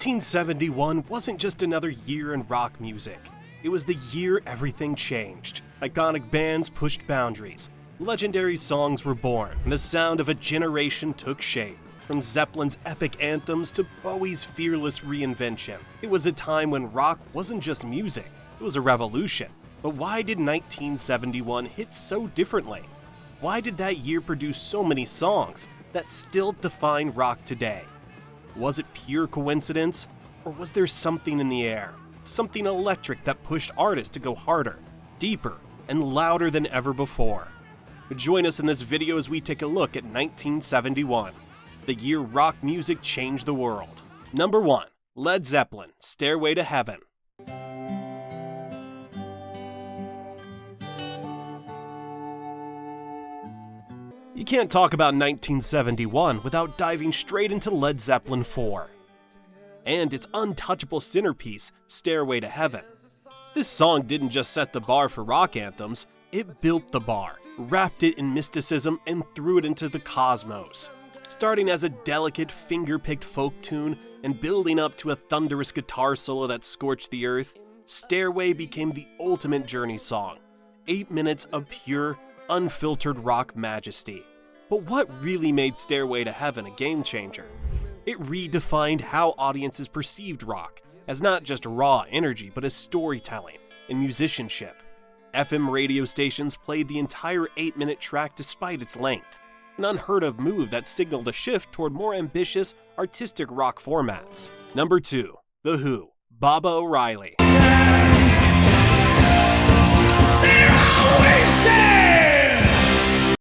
1971 wasn't just another year in rock music. It was the year everything changed. Iconic bands pushed boundaries. Legendary songs were born, and the sound of a generation took shape. From Zeppelin's epic anthems to Bowie's fearless reinvention. It was a time when rock wasn't just music, it was a revolution. But why did 1971 hit so differently? Why did that year produce so many songs that still define rock today? Was it pure coincidence? Or was there something in the air? Something electric that pushed artists to go harder, deeper, and louder than ever before? Join us in this video as we take a look at 1971, the year rock music changed the world. Number 1. Led Zeppelin, Stairway to Heaven. You can't talk about 1971 without diving straight into Led Zeppelin 4 and its untouchable centerpiece, Stairway to Heaven. This song didn't just set the bar for rock anthems, it built the bar, wrapped it in mysticism, and threw it into the cosmos. Starting as a delicate, finger-picked folk tune and building up to a thunderous guitar solo that scorched the earth, Stairway became the ultimate Journey song. 8 minutes of pure, unfiltered rock majesty. But what really made Stairway to Heaven a game changer? It redefined how audiences perceived rock, as not just raw energy, but as storytelling and musicianship. FM radio stations played the entire 8-minute track despite its length, an unheard of move that signaled a shift toward more ambitious, artistic rock formats. Number 2. The Who, Baba O'Riley.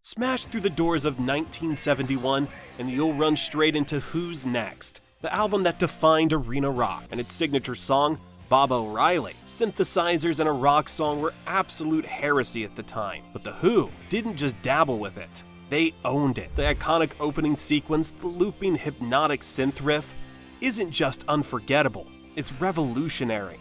Smash through the doors of 1971 and you'll run straight into Who's Next, the album that defined arena rock, and its signature song, Baba O'Riley. Synthesizers and a rock song were absolute heresy at the time, but the Who didn't just dabble with it, they owned it. The iconic opening sequence, the looping hypnotic synth riff, isn't just unforgettable, it's revolutionary.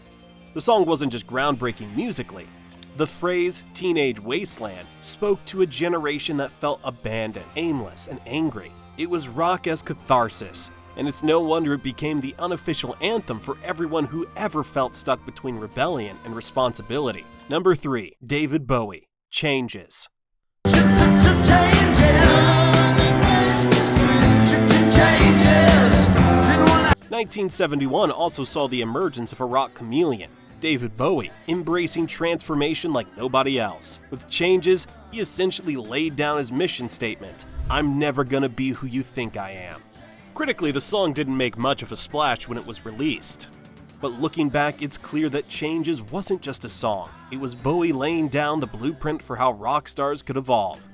The song wasn't just groundbreaking musically. The phrase "teenage wasteland" spoke to a generation that felt abandoned, aimless, and angry. It was rock as catharsis, and it's no wonder it became the unofficial anthem for everyone who ever felt stuck between rebellion and responsibility. Number 3. David Bowie, Changes. 1971 also saw the emergence of a rock chameleon, David Bowie, embracing transformation like nobody else. With Changes, he essentially laid down his mission statement, "I'm never gonna be who you think I am." Critically, the song didn't make much of a splash when it was released. But looking back, it's clear that Changes wasn't just a song. It was Bowie laying down the blueprint for how rock stars could evolve.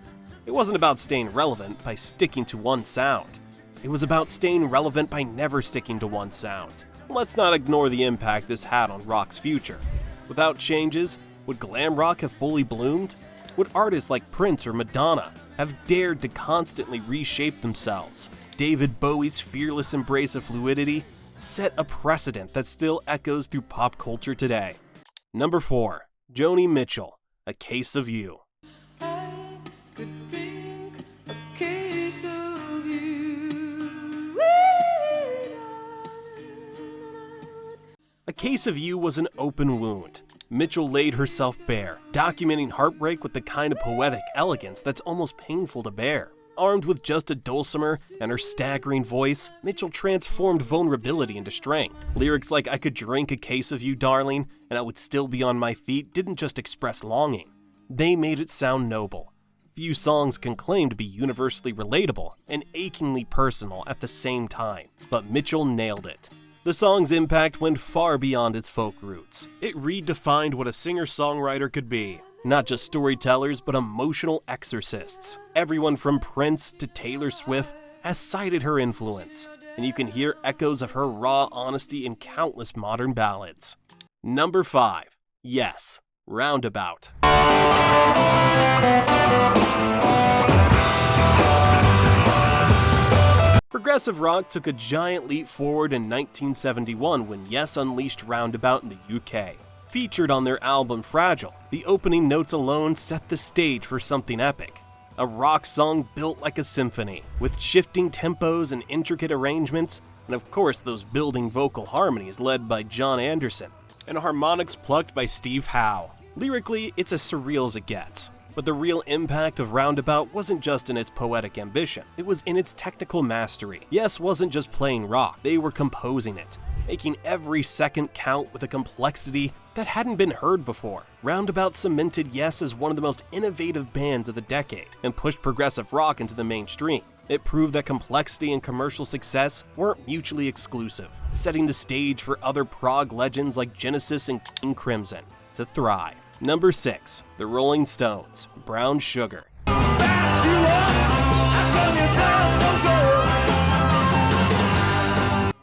It wasn't about staying relevant by sticking to one sound. It was about staying relevant by never sticking to one sound. Let's not ignore the impact this had on rock's future. Without Changes, would glam rock have fully bloomed? Would artists like Prince or Madonna have dared to constantly reshape themselves? David Bowie's fearless embrace of fluidity set a precedent that still echoes through pop culture today. Number 4. Joni Mitchell, A Case of You. A Case of You was an open wound. Mitchell laid herself bare, documenting heartbreak with the kind of poetic elegance that's almost painful to bear. Armed with just a dulcimer and her staggering voice, Mitchell transformed vulnerability into strength. Lyrics like "I could drink a case of you, darling, and I would still be on my feet" didn't just express longing. They made it sound noble. Few songs can claim to be universally relatable and achingly personal at the same time, but Mitchell nailed it. The song's impact went far beyond its folk roots. It redefined what a singer-songwriter could be. Not just storytellers, but emotional exorcists. Everyone from Prince to Taylor Swift has cited her influence, and you can hear echoes of her raw honesty in countless modern ballads. Number 5. Yes, Roundabout. Progressive rock took a giant leap forward in 1971 when Yes unleashed Roundabout in the UK. Featured on their album Fragile, the opening notes alone set the stage for something epic. A rock song built like a symphony. With shifting tempos and intricate arrangements, and of course those building vocal harmonies led by John Anderson, and harmonics plucked by Steve Howe. Lyrically, it's as surreal as it gets. But the real impact of Roundabout wasn't just in its poetic ambition, it was in its technical mastery. Yes wasn't just playing rock, they were composing it, making every second count with a complexity that hadn't been heard before. Roundabout cemented Yes as one of the most innovative bands of the decade and pushed progressive rock into the mainstream. It proved that complexity and commercial success weren't mutually exclusive, setting the stage for other prog legends like Genesis and King Crimson to thrive. Number 6. The Rolling Stones, Brown Sugar.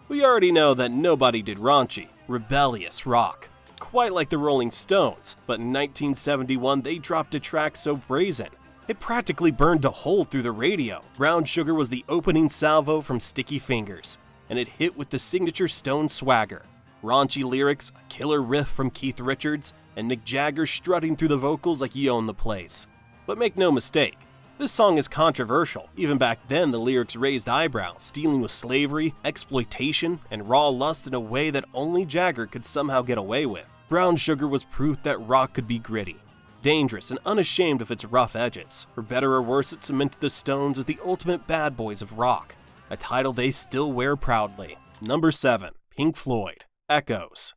We already know that nobody did raunchy, rebellious rock, quite like the Rolling Stones, but in 1971 they dropped a track so brazen, it practically burned a hole through the radio. Brown Sugar was the opening salvo from Sticky Fingers, and it hit with the signature Stone swagger. Raunchy lyrics, a killer riff from Keith Richards, and Mick Jagger strutting through the vocals like he owned the place. But make no mistake, this song is controversial. Even back then, the lyrics raised eyebrows, dealing with slavery, exploitation, and raw lust in a way that only Jagger could somehow get away with. Brown Sugar was proof that rock could be gritty, dangerous, and unashamed of its rough edges. For better or worse, it cemented the Stones as the ultimate bad boys of rock, a title they still wear proudly. Number 7. Pink Floyd, Echoes.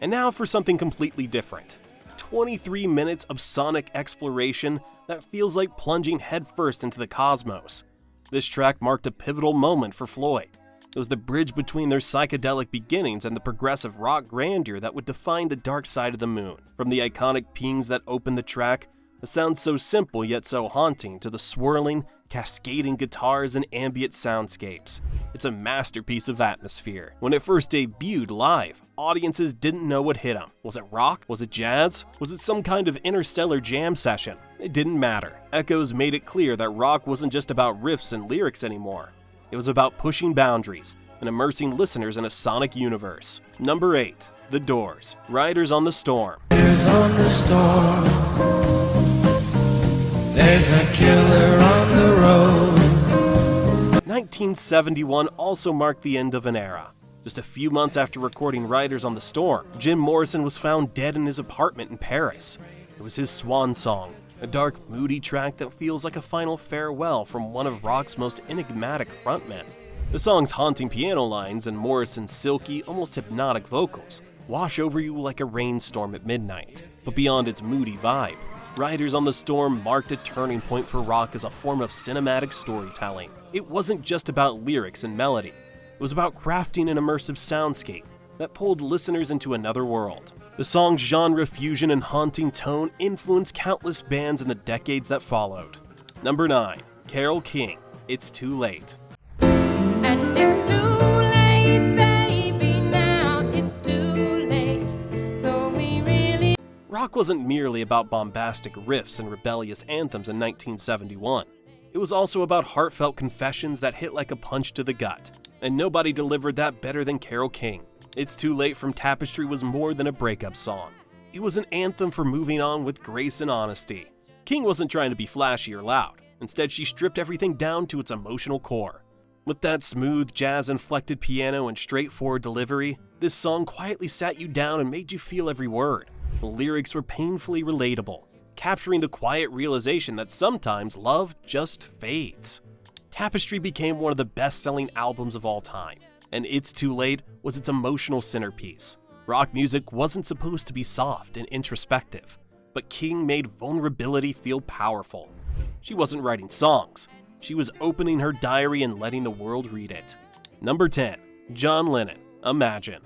And now for something completely different. 23 minutes of sonic exploration that feels like plunging headfirst into the cosmos. This track marked a pivotal moment for Floyd. It was the bridge between their psychedelic beginnings and the progressive rock grandeur that would define the dark side of the moon. From the iconic pings that opened the track, a sound so simple yet so haunting, to the swirling, cascading guitars and ambient soundscapes. It's a masterpiece of atmosphere. When it first debuted live, audiences didn't know what hit them. Was it rock? Was it jazz? Was it some kind of interstellar jam session? It didn't matter. Echoes made it clear that rock wasn't just about riffs and lyrics anymore. It was about pushing boundaries and immersing listeners in a sonic universe. Number 8. The Doors, Riders on the Storm. Riders on the storm. There's a killer on the road. 1971 also marked the end of an era. Just a few months after recording Riders on the Storm, Jim Morrison was found dead in his apartment in Paris. It was his swan song, a dark, moody track that feels like a final farewell from one of rock's most enigmatic frontmen. The song's haunting piano lines and Morrison's silky, almost hypnotic vocals wash over you like a rainstorm at midnight. But beyond its moody vibe, Riders on the Storm marked a turning point for rock as a form of cinematic storytelling. It wasn't just about lyrics and melody. It was about crafting an immersive soundscape that pulled listeners into another world. The song's genre fusion and haunting tone influenced countless bands in the decades that followed. Number 9. Carole King, It's Too Late. And it's too late, baby, now it's too late, though we really... Rock wasn't merely about bombastic riffs and rebellious anthems in 1971. It was also about heartfelt confessions that hit like a punch to the gut, and nobody delivered that better than Carole King. It's Too Late from Tapestry was more than a breakup song. It was an anthem for moving on with grace and honesty. King wasn't trying to be flashy or loud. Instead, she stripped everything down to its emotional core. With that smooth, jazz-inflected piano and straightforward delivery, this song quietly sat you down and made you feel every word. The lyrics were painfully relatable, capturing the quiet realization that sometimes love just fades. Tapestry became one of the best-selling albums of all time, and It's Too Late was its emotional centerpiece. Rock music wasn't supposed to be soft and introspective, but King made vulnerability feel powerful. She wasn't writing songs, she was opening her diary and letting the world read it. Number 10. John Lennon, Imagine.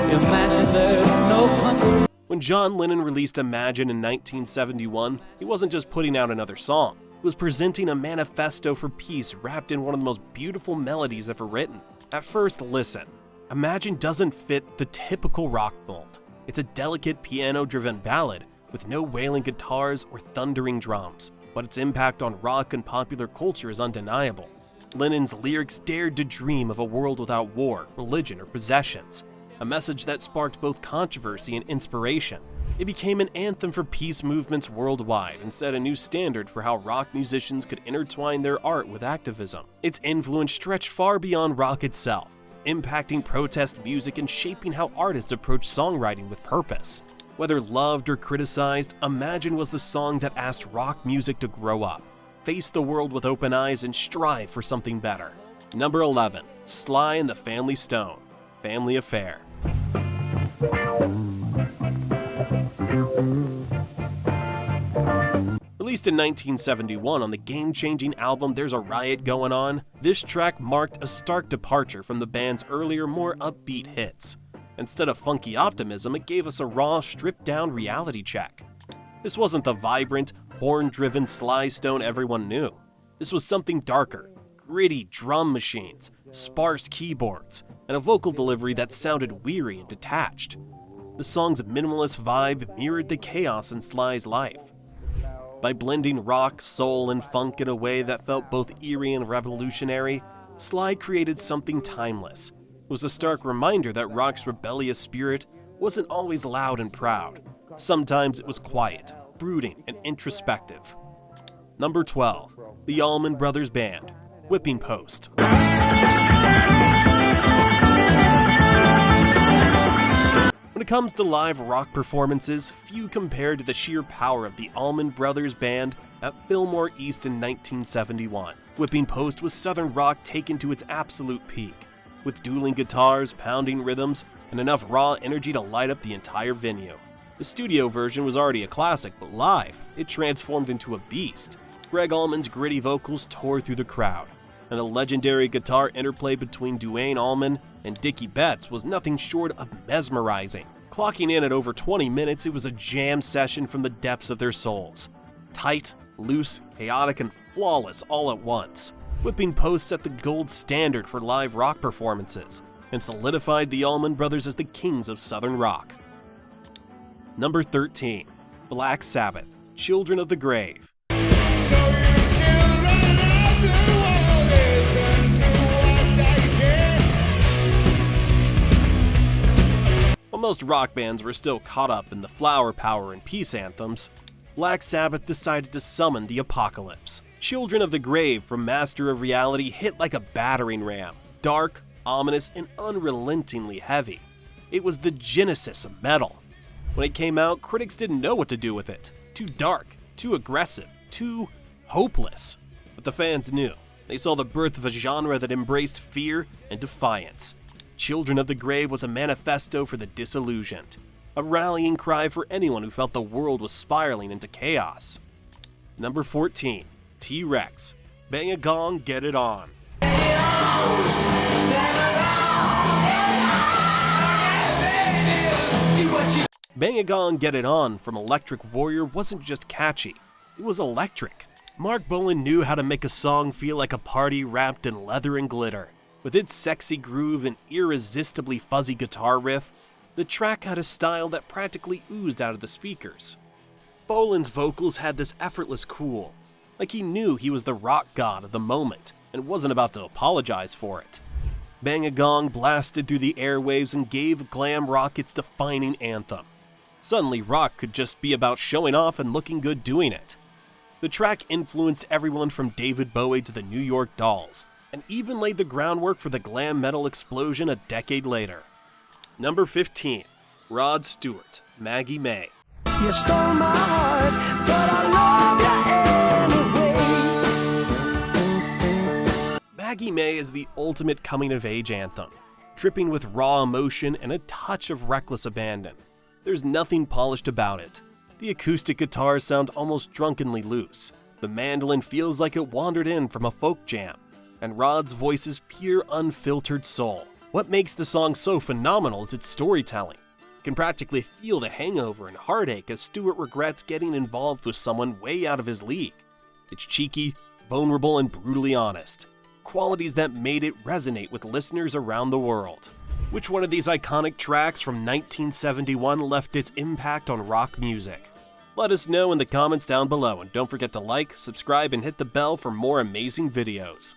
Imagine there's no country. When John Lennon released Imagine in 1971, he wasn't just putting out another song. He was presenting a manifesto for peace wrapped in one of the most beautiful melodies ever written. At first listen, Imagine doesn't fit the typical rock mold. It's a delicate piano-driven ballad with no wailing guitars or thundering drums, but its impact on rock and popular culture is undeniable. Lennon's lyrics dared to dream of a world without war, religion, or possessions, a message that sparked both controversy and inspiration. It became an anthem for peace movements worldwide and set a new standard for how rock musicians could intertwine their art with activism. Its influence stretched far beyond rock itself, impacting protest music and shaping how artists approach songwriting with purpose. Whether loved or criticized, Imagine was the song that asked rock music to grow up, face the world with open eyes, and strive for something better. Number 11. Sly and the Family Stone, Family Affair. Released in 1971 on the game-changing album There's a Riot Going On, this track marked a stark departure from the band's earlier, more upbeat hits. Instead of funky optimism, it gave us a raw, stripped-down reality check. This wasn't the vibrant, horn-driven Sly Stone everyone knew. This was something darker, gritty drum machines, sparse keyboards, and a vocal delivery that sounded weary and detached. The song's minimalist vibe mirrored the chaos in Sly's life. By blending rock, soul, and funk in a way that felt both eerie and revolutionary, Sly created something timeless. It was a stark reminder that rock's rebellious spirit wasn't always loud and proud. Sometimes it was quiet, brooding, and introspective. Number 12. The Allman Brothers Band, Whipping Post. When it comes to live rock performances, few compare to the sheer power of the Allman Brothers Band at Fillmore East in 1971. Whipping Post was southern rock taken to its absolute peak, with dueling guitars, pounding rhythms, and enough raw energy to light up the entire venue. The studio version was already a classic, but live, it transformed into a beast. Gregg Allman's gritty vocals tore through the crowd, and the legendary guitar interplay between Duane Allman and Dickie Betts was nothing short of mesmerizing. Clocking in at over 20 minutes, it was a jam session from the depths of their souls. Tight, loose, chaotic, and flawless all at once. Whipping Post set the gold standard for live rock performances and solidified the Allman Brothers as the kings of southern rock. Number 13. Black Sabbath, Children of the Grave. While most rock bands were still caught up in the flower power and peace anthems, Black Sabbath decided to summon the apocalypse. Children of the Grave from Master of Reality hit like a battering ram, dark, ominous, and unrelentingly heavy. It was the genesis of metal. When it came out, critics didn't know what to do with it. Too dark, too aggressive, too hopeless. But the fans knew. They saw the birth of a genre that embraced fear and defiance. Children of the Grave was a manifesto for the disillusioned, a rallying cry for anyone who felt the world was spiraling into chaos. Number 14. T-Rex, Bang a Gong, Get It On. Bang a Gong, Get It On from Electric Warrior wasn't just catchy, it was electric. Mark Bolan knew how to make a song feel like a party wrapped in leather and glitter. With its sexy groove and irresistibly fuzzy guitar riff, the track had a style that practically oozed out of the speakers. Bolan's vocals had this effortless cool, like he knew he was the rock god of the moment and wasn't about to apologize for it. Bang a Gong blasted through the airwaves and gave glam rock its defining anthem. Suddenly, rock could just be about showing off and looking good doing it. The track influenced everyone from David Bowie to the New York Dolls, and even laid the groundwork for the glam metal explosion a decade later. Number 15. Rod Stewart, Maggie May. You stole my heart, but I love you anyway. Maggie May is the ultimate coming-of-age anthem, dripping with raw emotion and a touch of reckless abandon. There's nothing polished about it. The acoustic guitars sound almost drunkenly loose. The mandolin feels like it wandered in from a folk jam. And Rod's voice is pure, unfiltered soul. What makes the song so phenomenal is its storytelling. You can practically feel the hangover and heartache as Stewart regrets getting involved with someone way out of his league. It's cheeky, vulnerable, and brutally honest. Qualities that made it resonate with listeners around the world. Which one of these iconic tracks from 1971 left its impact on rock music? Let us know in the comments down below, and don't forget to like, subscribe, and hit the bell for more amazing videos.